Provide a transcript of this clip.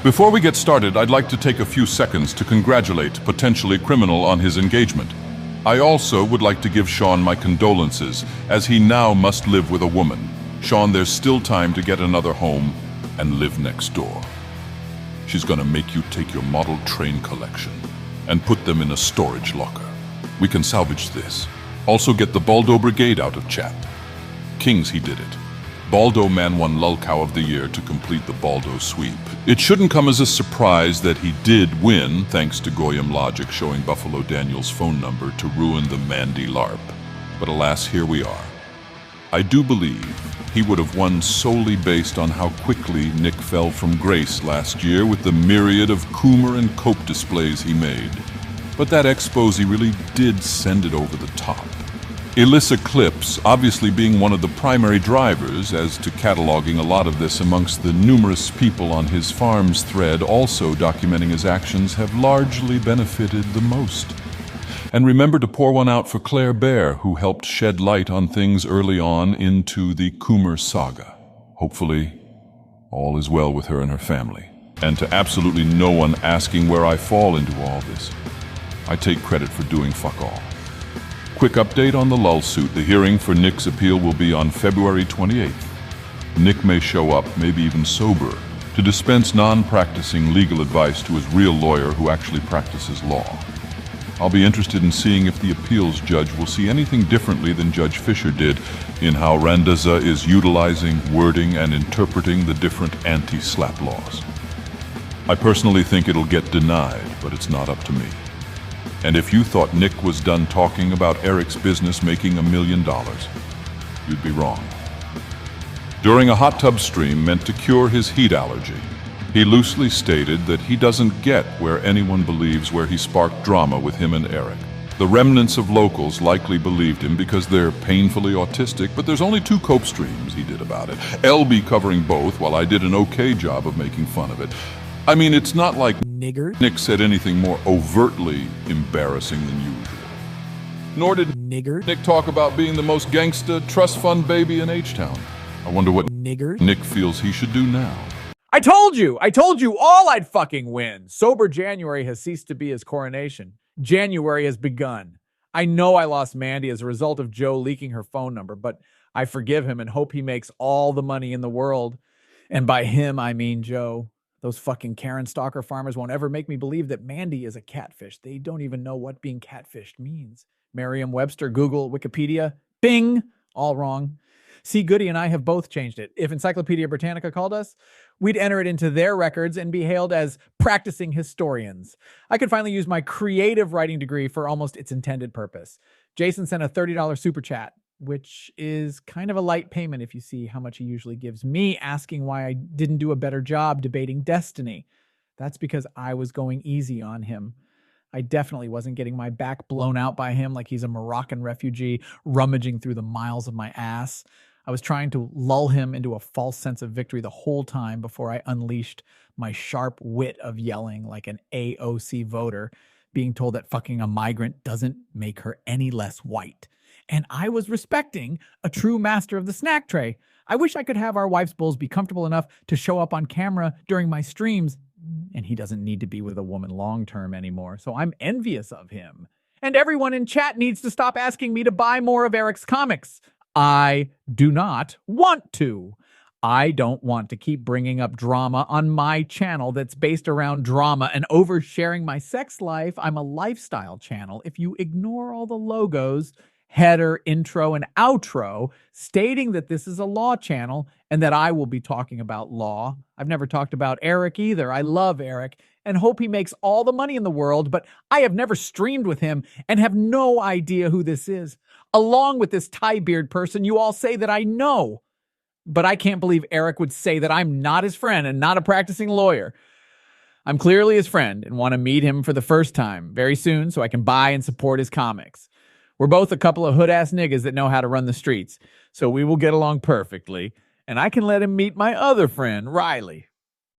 Before we get started, I'd like to take a few seconds to congratulate potentially criminal on his engagement. I also would like to give Sean my condolences, as he now must live with a woman. Sean, there's still time to get another home and live next door. She's gonna make you take your model train collection and put them in a storage locker. We can salvage this. Also get the Baldo Brigade out of chat. Kings, he did it. Baldo Man won Lulcow of the Year to complete the Baldo sweep. It shouldn't come as a surprise that he did win, thanks to Goyim Logic showing Buffalo Daniel's phone number to ruin the Mandy LARP. But alas, here we are. I do believe he would have won solely based on how quickly Nick fell from grace last year with the myriad of Coomer and Cope displays he made. But that expose really did send it over the top. Illicit clips obviously being one of the primary drivers as to cataloging a lot of this amongst the numerous people on his farms thread also documenting his actions have largely benefited the most. And remember to pour one out for Claire Bear, who helped shed light on things early on into the Coomer saga. Hopefully, all is well with her and her family. And to absolutely no one asking where I fall into all this, I take credit for doing fuck all. Quick update on the Lull suit. The hearing for Nick's appeal will be on February 28th. Nick may show up, maybe even sober, to dispense non-practicing legal advice to his real lawyer who actually practices law. I'll be interested in seeing if the appeals judge will see anything differently than Judge Fisher did in how Randazza is utilizing, wording, and interpreting the different anti-slap laws. I personally think it'll get denied, but it's not up to me. And if you thought Nick was done talking about Eric's business making $1 million, you'd be wrong. During a hot tub stream meant to cure his heat allergy, he loosely stated that he doesn't get where anyone believes where he sparked drama with him and Eric. The remnants of locals likely believed him because they're painfully autistic, but there's only 2 Cope streams he did about it. LB covering both, while I did an okay job of making fun of it. I mean, it's not like Nick said anything more overtly embarrassing than usual. Nor did Nick talk about being the most gangsta trust fund baby in H-Town. I wonder what Nick feels he should do now. I told you all I'd fucking win. Sober January has ceased to be his coronation. January has begun. I know I lost Mandy as a result of Joe leaking her phone number, but I forgive him and hope he makes all the money in the world. And by him, I mean Joe. Those fucking Karen stalker farmers won't ever make me believe that Mandy is a catfish. They don't even know what being catfished means. Merriam-Webster, Google, Wikipedia, Bing, all wrong. C. Goody and I have both changed it. If Encyclopedia Britannica called us, we'd enter it into their records and be hailed as practicing historians. I could finally use my creative writing degree for almost its intended purpose. Jason sent a $30 super chat, which is kind of a light payment if you see how much he usually gives me, asking why I didn't do a better job debating Destiny. That's because I was going easy on him. I definitely wasn't getting my back blown out by him like he's a Moroccan refugee rummaging through the miles of my ass. I was trying to lull him into a false sense of victory the whole time before I unleashed my sharp wit of yelling like an AOC voter, being told that fucking a migrant doesn't make her any less white. And I was respecting a true master of the snack tray. I wish I could have our wife's bowls be comfortable enough to show up on camera during my streams. And he doesn't need to be with a woman long-term anymore, so I'm envious of him. And everyone in chat needs to stop asking me to buy more of Eric's comics. I do not want to. I don't want to keep bringing up drama on my channel that's based around drama and oversharing my sex life. I'm a lifestyle channel. If you ignore all the logos, header, intro, and outro stating that this is a law channel and that I will be talking about law. I've never talked about Eric either. I love Eric and hope he makes all the money in the world, but I have never streamed with him and have no idea who this is. Along with this tie beard person, you all say that I know, but I can't believe Eric would say that I'm not his friend and not a practicing lawyer. I'm clearly his friend and want to meet him for the first time very soon so I can buy and support his comics. We're both a couple of hood-ass niggas that know how to run the streets, so we will get along perfectly, and I can let him meet my other friend, Riley.